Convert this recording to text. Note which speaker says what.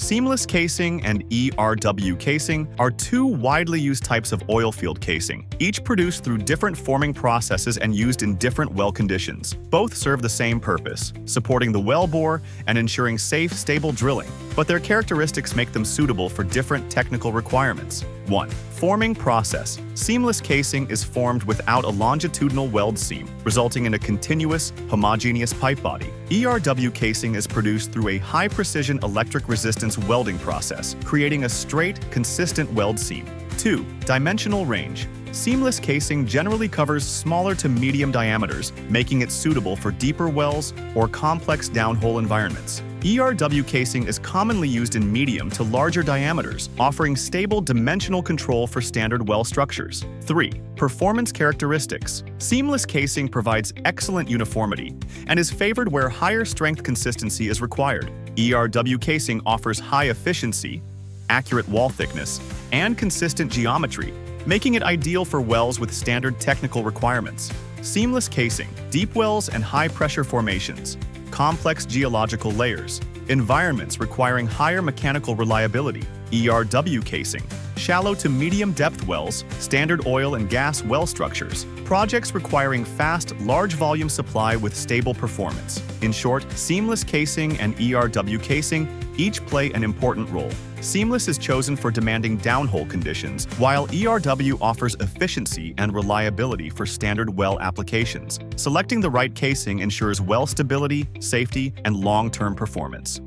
Speaker 1: Seamless casing and ERW casing are two widely used types of oil field casing, each produced through different forming processes and used in different well conditions. Both serve the same purpose, supporting the well bore and ensuring safe, stable drilling, but their characteristics make them suitable for different technical requirements. 1. Forming process. Seamless casing is formed without a longitudinal weld seam, resulting in a continuous, homogeneous pipe body. ERW casing is produced through a high-precision electric resistance welding process, creating a straight, consistent weld seam. 2. Dimensional range. Seamless casing generally covers smaller to medium diameters, making it suitable for deeper wells or complex downhole environments. ERW casing is commonly used in medium to larger diameters, offering stable dimensional control for standard well structures. 3. Performance characteristics. Seamless casing provides excellent uniformity and is favored where higher strength consistency is required. ERW casing offers high efficiency, accurate wall thickness, and consistent geometry, making it ideal for wells with standard technical requirements. Seamless casing, deep wells and high-pressure formations, complex geological layers, environments requiring higher mechanical reliability. ERW casing, shallow to medium depth wells, standard oil and gas well structures, projects requiring fast, large volume supply with stable performance. In short, seamless casing and ERW casing each play an important role. Seamless is chosen for demanding downhole conditions, while ERW offers efficiency and reliability for standard well applications. Selecting the right casing ensures well stability, safety, and long-term performance.